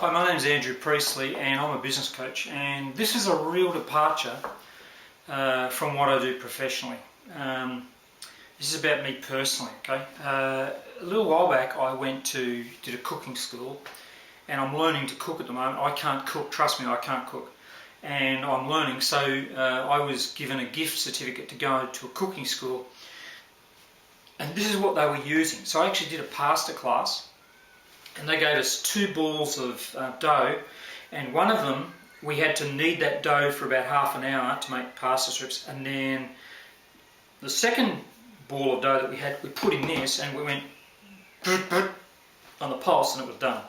Hi, my name is Andrew Priestley and I'm a business coach, and this is a real departure from what I do professionally. This is about me personally, okay? A little while back I did a cooking school, and I'm learning to cook at the moment. I can't cook, trust me, I can't cook. And I'm learning, so I was given a gift certificate to go to a cooking school, and this is what they were using. So I actually did a pasta class, and they gave us 2 balls of dough, and one of them we had to knead that dough for about half an hour to make pasta strips, and then the second ball of dough that we had, we put in this and we went on the pulse and it was done.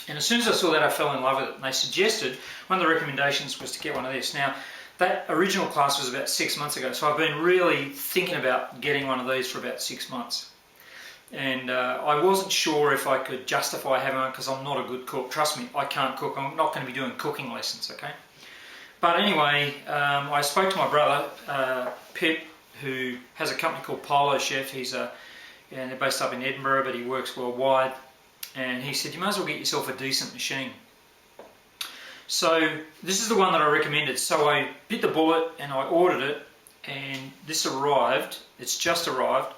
And as soon as I saw that, I fell in love with it, and they suggested, one of the recommendations was to get one of this. Now, that original class was about 6 months ago, so I've been really thinking about getting one of these for about 6 months. And I wasn't sure if I could justify having one because I'm not a good cook. Trust me, I can't cook. I'm not going to be doing cooking lessons, okay? But anyway, I spoke to my brother, Pip, who has a company called Polo Chef. And they're based up in Edinburgh, but he works worldwide. And he said, you might as well get yourself a decent machine. So this is the one that I recommended. So I bit the bullet and I ordered it, and this arrived. It's just arrived.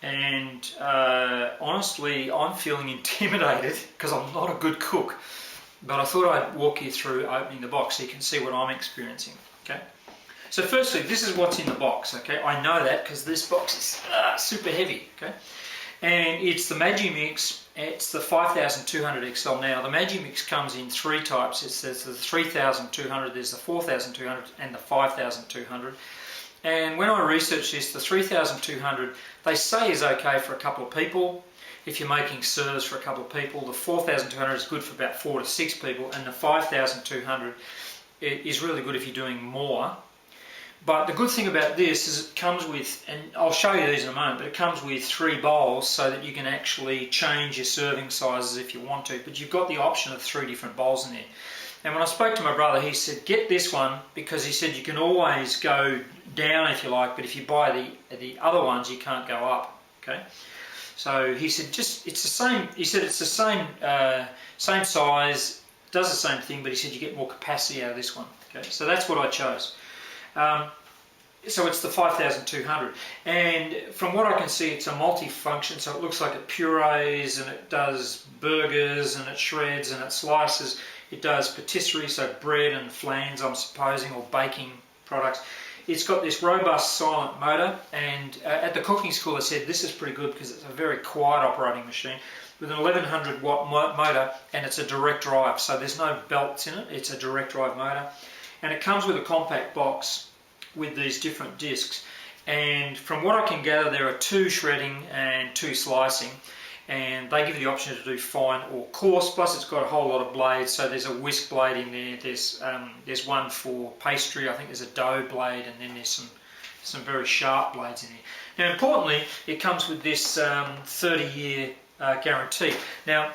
And honestly, I'm feeling intimidated because I'm not a good cook, but I thought I'd walk you through opening the box so you can see what I'm experiencing. Okay, so firstly, this is what's in the box. Okay, I know that because this box is super heavy. Okay, and it's the Magimix. It's the 5200XL. Now, the Magimix comes in 3 types. There's the 3200, there's the 4200, and the 5200. And when I researched this, the 3200 they say is okay for a couple of people. If you're making serves for a couple of people, the 4200 is good for about 4 to 6 people, and the 5200 is really good if you're doing more. But the good thing about this is it comes with, and I'll show you these in a moment, but it comes with 3 bowls so that you can actually change your serving sizes if you want to. But you've got the option of 3 different bowls in there. And when I spoke to my brother, he said, get this one, because he said you can always go down if you like, but if you buy the other ones, you can't go up. Okay, so he said it's the same. He said it's the same same size, does the same thing, but he said you get more capacity out of this one. Okay, so that's what I chose. So it's the 5200, and from what I can see, it's a multi-function. So it looks like it purees, and it does burgers, and it shreds, and it slices. It does patisserie, so bread and flans, I'm supposing, or baking products. It's got this robust silent motor, and at the cooking school I said this is pretty good because it's a very quiet operating machine with an 1100 watt motor, and it's a direct drive, so there's no belts in it. It's a direct drive motor, and it comes with a compact box with these different discs. And from what I can gather, there are 2 shredding and 2 slicing, and they give you the option to do fine or coarse. Plus it's got a whole lot of blades, so there's a whisk blade in there, there's one for pastry, I think there's a dough blade, and then there's some very sharp blades in there. Now importantly, it comes with this 30-year guarantee. Now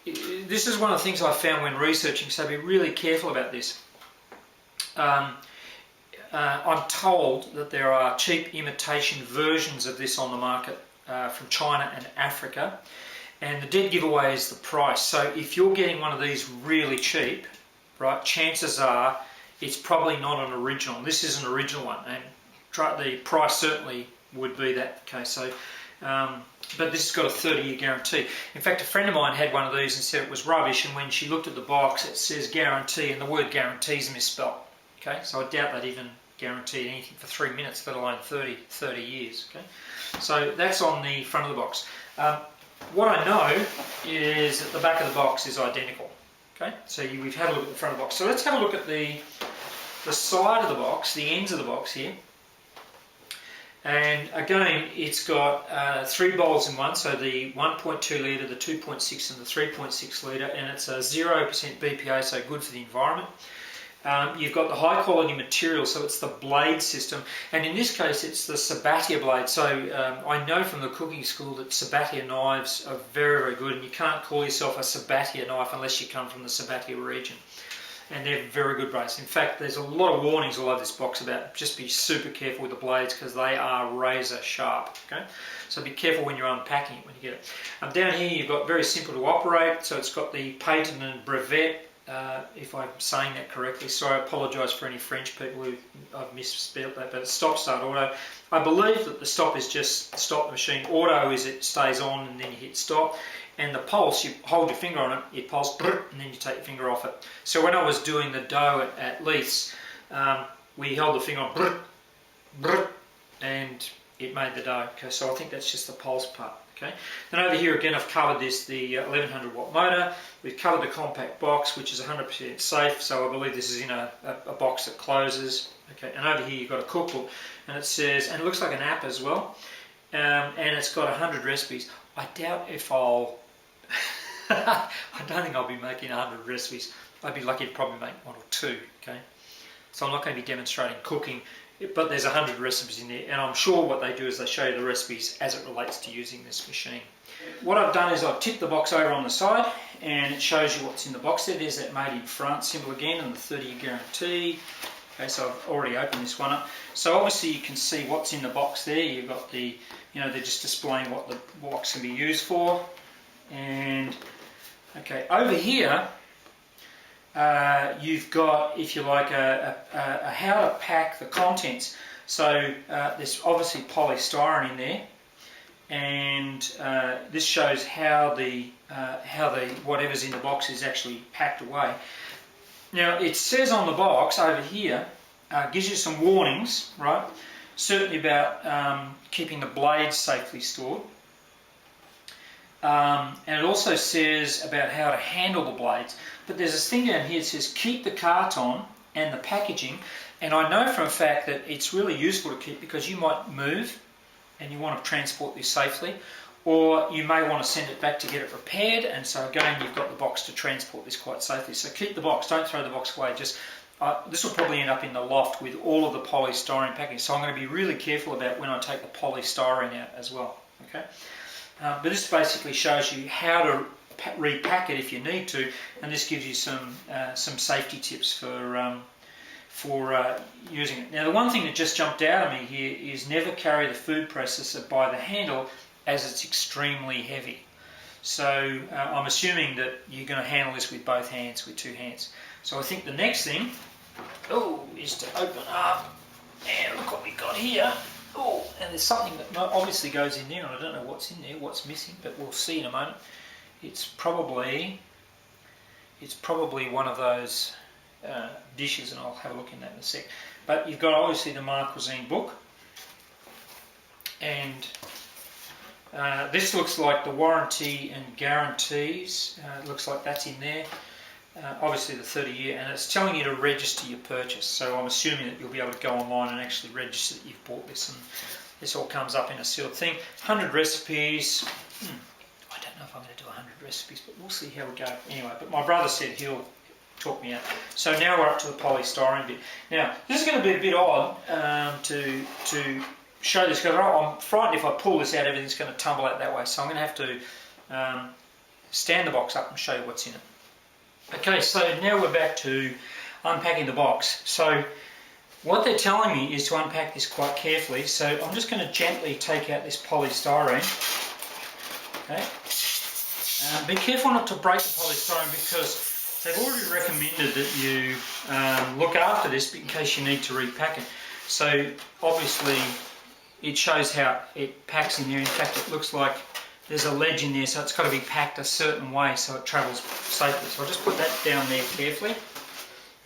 this is one of the things I found when researching, so be really careful about this. I'm told that there are cheap imitation versions of this on the market from China and Africa, and the dead giveaway is the price. So if you're getting one of these really cheap, right, chances are it's probably not an original. This is an original one, and the price certainly would be that case. So, but this has got a 30-year guarantee. In fact, a friend of mine had one of these and said it was rubbish, and when she looked at the box, it says guarantee, and the word guarantee is misspelled. Okay, so I doubt they'd even guaranteed anything for 3 minutes, let alone 30 years. Okay, so that's on the front of the box. What I know is that the back of the box is identical. Okay, so we've had a look at the front of the box. So let's have a look at the side of the box, the ends of the box here. And again, it's got 3 bowls in one, so the 1.2 litre, the 2.6 and the 3.6 litre, and it's a 0% BPA, so good for the environment. You've got the high quality material, so it's the blade system, and in this case it's the Sabatier blade. So I know from the cooking school that Sabatier knives are very, very good, and you can't call yourself a Sabatier knife unless you come from the Sabatier region. and they're very good blades. In fact, there's a lot of warnings all over this box about just be super careful with the blades because they are razor sharp. Okay, so be careful when you're unpacking it when you get it. Down here you've got very simple to operate, so it's got the patent and brevet. If I'm saying that correctly, sorry, I apologise for any French people who I've misspelled that, but it's stop start auto. I believe that the stop is just stop the machine. Auto is it stays on and then you hit stop, and the pulse, you hold your finger on it, it pulse, and then you take your finger off it. So when I was doing the dough at Leith's, we held the finger on, and it made the dough. Okay, so I think that's just the pulse part. Okay. Then over here again I've covered the 1100 watt motor. We've covered the compact box, which is 100% safe, so I believe this is in a box that closes. Okay, and over here you've got a cookbook, and it says, and it looks like an app as well, and it's got 100 recipes. I doubt if I'll I don't think I'll be making 100 recipes. I'd be lucky to probably make 1 or 2. Okay, so I'm not going to be demonstrating cooking, but there's 100 recipes in there, and I'm sure what they do is they show you the recipes as it relates to using this machine. What I've done is I've tipped the box over on the side, and it shows you what's in the box there. There's that made in France symbol again, and the 30-year guarantee. Okay, so I've already opened this one up. So obviously you can see what's in the box there. You've got the, they're just displaying what the box can be used for. And okay, over here you've got, if you like, a how to pack the contents. So there's obviously polystyrene in there, and this shows how the whatever's in the box is actually packed away. Now it says on the box over here, gives you some warnings, right? Certainly about keeping the blades safely stored. And it also says about how to handle the blades. But there's this thing down here that says keep the carton and the packaging. And I know for a fact that it's really useful to keep because you might move and you want to transport this safely. Or you may want to send it back to get it repaired. And so again, you've got the box to transport this quite safely. So keep the box, don't throw the box away. Just this will probably end up in the loft with all of the polystyrene packaging. So I'm going to be really careful about when I take the polystyrene out as well. Okay. But this basically shows you how to repack it if you need to, and this gives you some safety tips for using it. Now the one thing that just jumped out at me here is never carry the food processor by the handle as it's extremely heavy. So I'm assuming that you're going to handle this with both hands, with 2 hands. So I think the next thing is to open up, and look what we've got here. Oh, and there's something that obviously goes in there, and I don't know what's in there, what's missing, but we'll see in a moment. It's probably one of those dishes, and I'll have a look in that in a sec. But you've got obviously the Mark Cuisine book, and this looks like the warranty and guarantees. It looks like that's in there. Obviously the 30-year, and it's telling you to register your purchase. So I'm assuming that you'll be able to go online and actually register that you've bought this, and this all comes up in a sealed thing. 100 recipes. I don't know if I'm going to do 100 recipes, but we'll see how we go. Anyway, but my brother said he'll talk me out. So now we're up to the polystyrene bit. Now this is going to be a bit odd to show this because I'm frightened if I pull this out, everything's going to tumble out that way. So I'm going to have to stand the box up and show you what's in it. Okay, so now we're back to unpacking the box. So what they're telling me is to unpack this quite carefully. So I'm just going to gently take out this polystyrene. Okay. Be careful not to break the polystyrene because they've already recommended that you look after this in case you need to repack it. So obviously it shows how it packs in there. In fact, it looks like there's a ledge in there, so it's got to be packed a certain way so it travels safely. So I'll just put that down there carefully.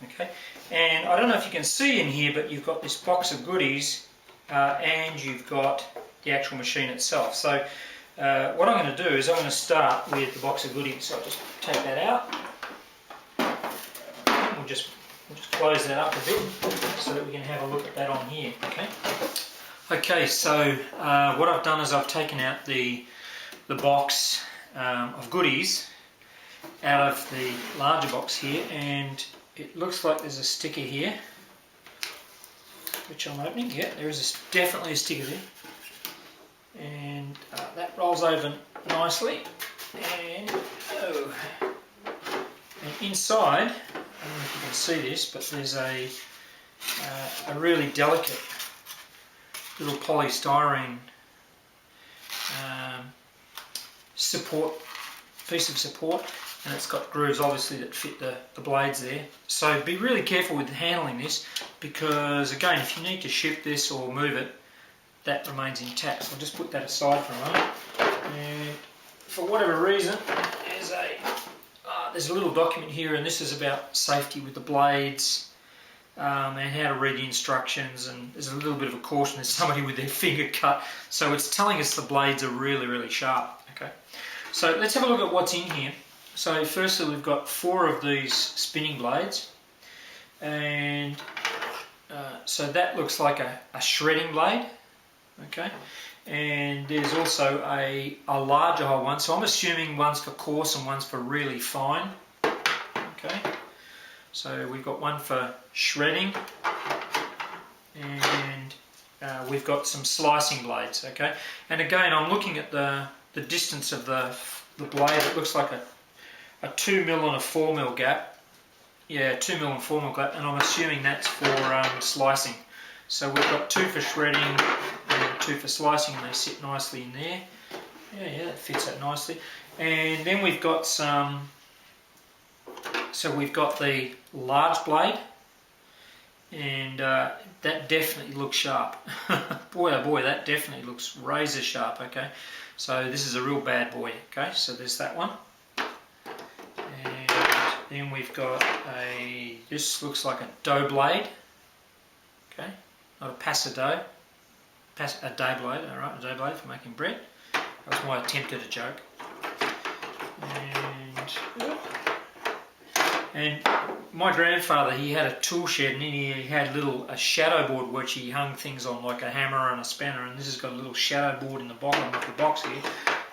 Okay, and I don't know if you can see in here, but you've got this box of goodies and you've got the actual machine itself. So what I'm going to do is I'm going to start with the box of goodies. So I'll just take that out. We'll just close that up a bit so that we can have a look at that on here. Okay, so what I've done is I've taken out the box of goodies out of the larger box here, and it looks like there's a sticker here which I'm opening. Yeah, there is definitely a sticker there, and that rolls over nicely, and inside don't know if you can see this, but there's a really delicate little polystyrene piece of support, and it's got grooves obviously that fit the blades there. So be really careful with handling this, because again, if you need to ship this or move it, that remains intact. So I'll just put that aside for a moment. And for whatever reason, there's a little document here, and this is about safety with the blades, and how to read the instructions, and there's a little bit of a caution. There's somebody with their finger cut, so it's telling us the blades are really, really sharp. Okay, so let's have a look at what's in here. So firstly, we've got 4 of these spinning blades, and so that looks like a shredding blade. Okay, and there's also a larger hole one, so I'm assuming one's for coarse and one's for really fine. Okay, so we've got one for shredding, and we've got some slicing blades. Okay, and again, I'm looking at the distance of the blade. It looks like a 2mm and a 4mm gap. Yeah, 2mm and 4mm gap, and I'm assuming that's for slicing. So we've got 2 for shredding and 2 for slicing, and they sit nicely in there. Yeah, that fits that nicely. And then we've got some, so we've got the large blade, and that definitely looks sharp. Boy oh boy, that definitely looks razor sharp. Okay, so this is a real bad boy. Okay, so there's that one. And then we've got this looks like a dough blade. Okay, not a passer dough, a day blade. All right, a day blade for making bread. That was my attempt at a joke. And my grandfather, he had a tool shed, and he had a shadow board which he hung things on, like a hammer and a spanner, and this has got a little shadow board in the bottom of the box here,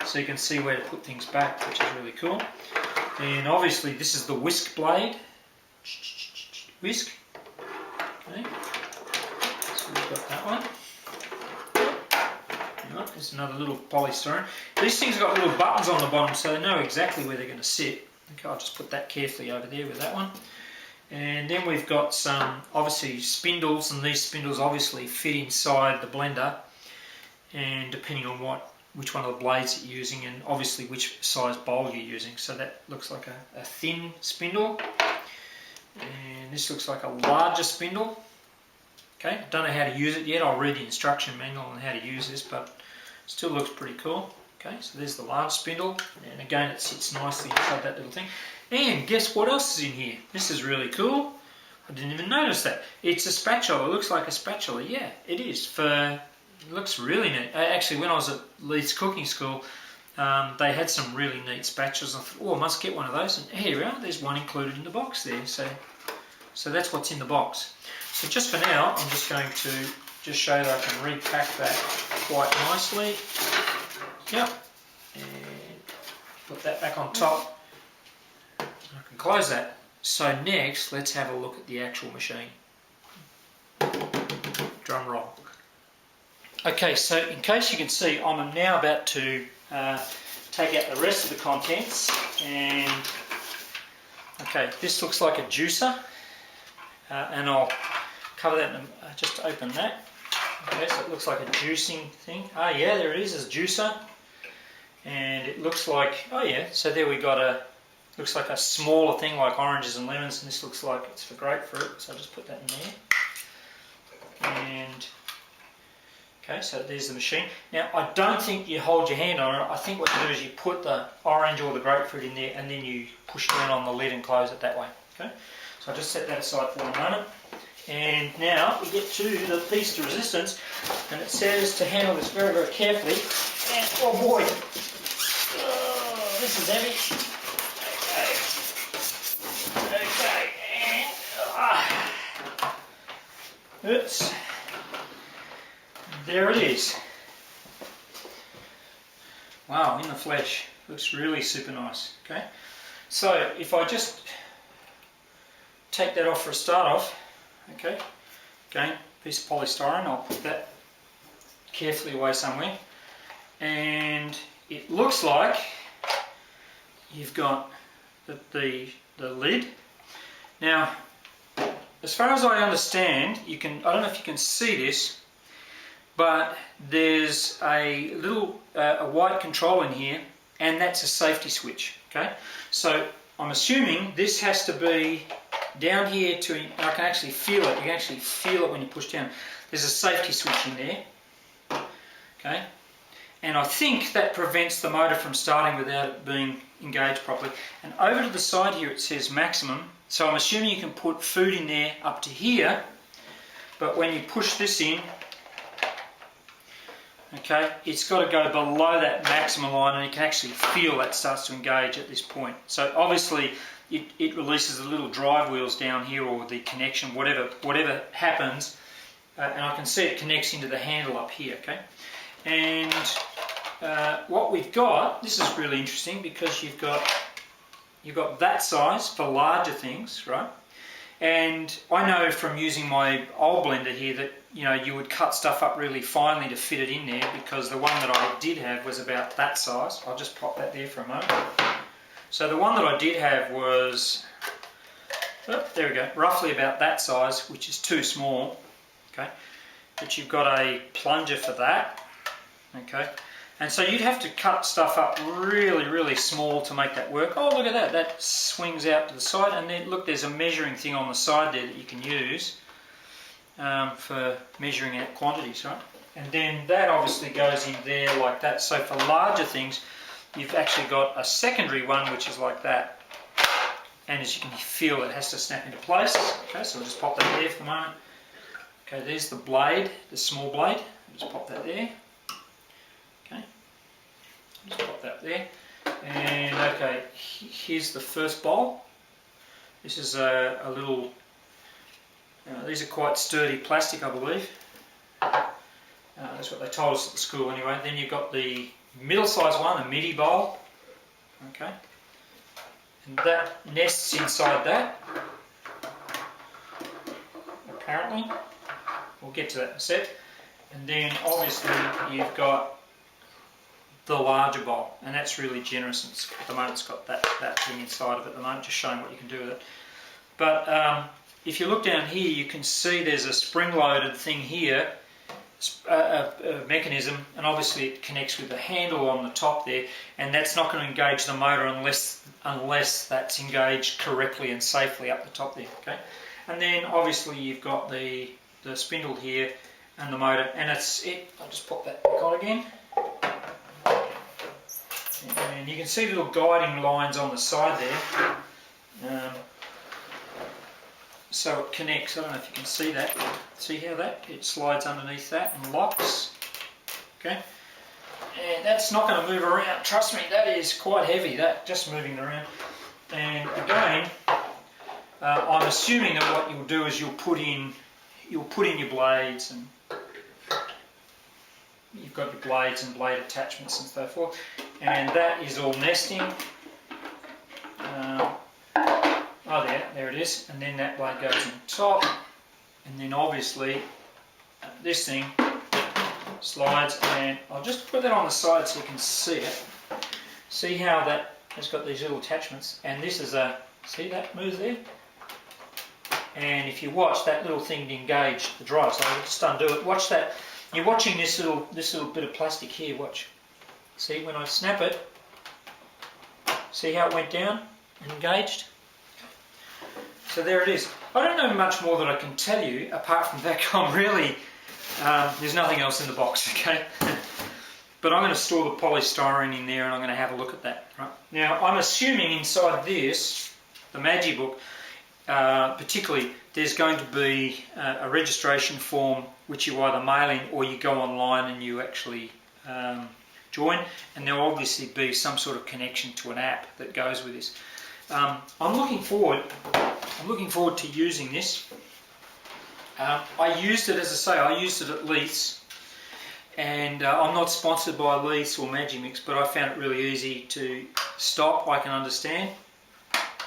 so you can see where to put things back, which is really cool. And obviously this is the whisk blade. Whisk. Okay. So we've got that one. Right, there's another little polystyrene. These things have got little buttons on the bottom, so they know exactly where they're going to sit. Okay, I'll just put that carefully over there with that one. And then we've got some, obviously, spindles, and these spindles obviously fit inside the blender, and depending on which one of the blades you're using, and obviously which size bowl you're using. So that looks like a thin spindle, and this looks like a larger spindle. Okay, I don't know how to use it yet. I'll read the instruction manual on how to use this, but it still looks pretty cool. Okay, so there's the large spindle, and again it sits nicely inside that little thing. And guess what else is in here? This is really cool. I didn't even notice that. It's a spatula. It looks like a spatula. Yeah, it is. It looks really neat. Actually, when I was at Leeds Cooking School, they had some really neat spatulas. I thought, oh, I must get one of those. And here we are. There's one included in the box there. So that's what's in the box. So just for now, I'm just going to just show that I can repack that quite nicely. Yep. And put that back on top. I can close that. So next, let's have a look at the actual machine. Drum roll. Okay, so in case you can see, I'm now about to take out the rest of the contents. And okay, this looks like a juicer. And I'll cover that, and just open that. Okay, so it looks like a juicing thing. Oh yeah, there it is, a juicer. And it looks like, oh yeah, so there we got looks like a smaller thing like oranges and lemons, and this looks like it's for grapefruit, so I'll just put that in there. And, okay, so there's the machine. Now, I don't think you hold your hand on it. I think what you do is you put the orange or the grapefruit in there, and then you push down on the lid and close it that way. Okay, so I'll just set that aside for a moment. And now we get to the piece de resistance, and it says to handle this very, very carefully. And oh boy, this is heavy. Okay, and oops, there it is. Wow, in the flesh, looks really super nice. Okay, so if I just take that off for a start off. Okay, again, piece of polystyrene, I'll put that carefully away somewhere. And it looks like you've got the lid, Now, as far as I understand, I don't know if you can see this, but there's a little a white control in here, and that's a safety switch. Okay, so I'm assuming this has to be down here to, I can actually feel it. You can actually feel it when you push down. There's a safety switch in there. Okay, and I think that prevents the motor from starting without it being engaged properly. And over to the side here it says maximum, so I'm assuming you can put food in there up to here, but when you push this in, okay, it's got to go below that maximum line, and you can actually feel that starts to engage at this point. So obviously it releases the little drive wheels down here, or the connection, whatever happens, and I can see it connects into the handle up here. Okay, and what we've got, this is really interesting, because you've got that size for larger things, right? And I know from using my old blender here that you would cut stuff up really finely to fit it in there, because the one that I did have was about that size. I'll just pop that there for a moment. So the one that I did have was, there we go, roughly about that size, which is too small. Okay, but you've got a plunger for that. Okay, and so you'd have to cut stuff up really, really small to make that work. Oh, look at that, that swings out to the side, and then look, there's a measuring thing on the side there that you can use for measuring out quantities, right? And then that obviously goes in there like that. So for larger things, you've actually got a secondary one which is like that, and as you can feel, it has to snap into place. Okay, so we'll just pop that there for the moment. Okay, there's the blade, the small blade. Just pop that there. Okay, just pop that there. And okay, here's the first bowl. This is a little, these are quite sturdy plastic, I believe. That's what they told us at the school anyway. Then you've got the middle-sized one, a midi bowl. Okay, and that nests inside that, apparently. We'll get to that in a sec. And then obviously you've got the larger bowl, and that's really generous. At the moment it's got that thing inside of it at the moment, just showing what you can do with it. But if you look down here, you can see there's a spring-loaded thing here, a mechanism, and obviously it connects with the handle on the top there, and that's not going to engage the motor unless that's engaged correctly and safely up the top there. Okay, and then obviously you've got the spindle here and the motor, and that's it. I'll just pop that back on again, and you can see little guiding lines on the side there. So it connects. I don't know if you can see that. See how it slides underneath that and locks. Okay, and that's not going to move around. Trust me, that is quite heavy. That just moving around. And again, I'm assuming that what you'll do is you'll put in your blades, and you've got your blades and blade attachments and so forth, and that is all nesting. Oh, there it is, and then that blade goes on top, and then obviously this thing slides, and I'll just put that on the side so you can see it. See how that has got these little attachments, and this is see that moves there? And if you watch, that little thing engage the drive, so I'll just undo it. Watch that. You're watching this little bit of plastic here. Watch. See, when I snap it, see how it went down and engaged? So there it is. I don't know much more that I can tell you, apart from that I'm really, there's nothing else in the box, okay? But I'm going to store the polystyrene in there, and I'm going to have a look at that. Right? Now, I'm assuming inside this, the Magibook, particularly, there's going to be a registration form which you either mail in or you go online and you actually join, and there'll obviously be some sort of connection to an app that goes with this. I'm looking forward to using this. I used it, as I say, I used it at Leith's, and I'm not sponsored by Leith's or Magimix, but I found it really easy to stop. I can understand.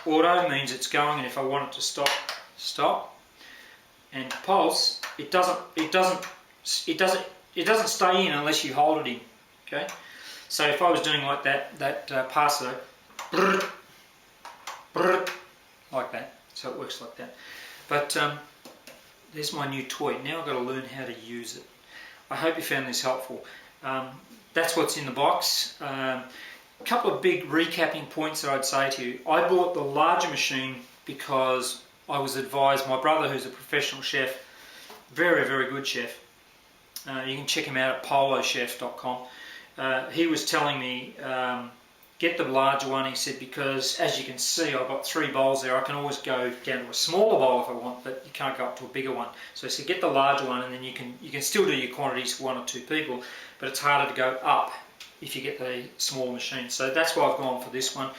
Auto means it's going, and if I want it to stop, stop. And pulse, it doesn't stay in unless you hold it in. Okay, so if I was doing like that passer, brrr, brrr, like that. So it works like that. But there's my new toy. Now I've got to learn how to use it. I hope you found this helpful. That's what's in the box. A couple of big recapping points that I'd say to you. I bought the larger machine because I was advised, my brother who's a professional chef, very, very good chef, you can check him out at polochef.com. He was telling me, get the larger one, he said, because as you can see I've got 3 bowls there. I can always go down to a smaller bowl if I want, but you can't go up to a bigger one. So he said get the larger one, and then you can still do your quantities for 1 or 2 people, but it's harder to go up if you get the smaller machine. So that's why I've gone for this one.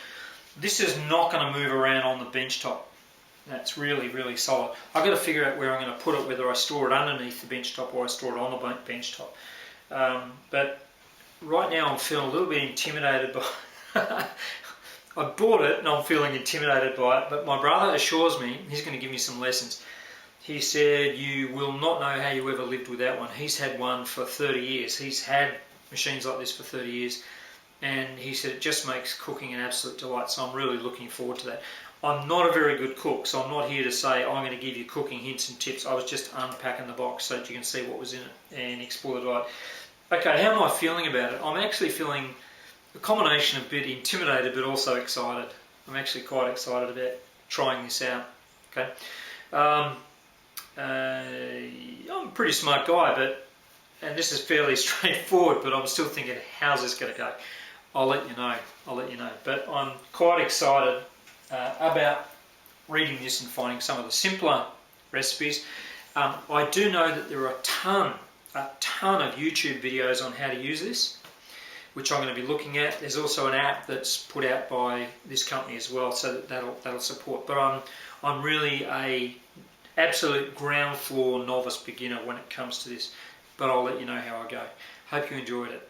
This is not going to move around on the bench top. That's really, really solid. I've got to figure out where I'm going to put it, whether I store it underneath the bench top or I store it on the bench top. But right now I'm feeling a little bit intimidated by I bought it and I'm feeling intimidated by it, but my brother assures me, he's going to give me some lessons. He said you will not know how you ever lived without one. He's had one for 30 years. He's had machines like this for 30 years, and he said it just makes cooking an absolute delight, so I'm really looking forward to that. I'm not a very good cook, so I'm not here to say I'm going to give you cooking hints and tips. I was just unpacking the box so that you can see what was in it and explore the delight. Okay, how am I feeling about it? I'm actually feeling a combination of a bit intimidated but also excited. I'm actually quite excited about trying this out. Okay, I'm a pretty smart guy, and this is fairly straightforward, but I'm still thinking, how's this going to go? I'll let you know. But I'm quite excited about reading this and finding some of the simpler recipes. I do know that there are a ton of YouTube videos on how to use this, which I'm going to be looking at. There's also an app that's put out by this company as well, so that'll support. But I'm really a absolute ground floor novice beginner when it comes to this. But I'll let you know how I go. Hope you enjoyed it.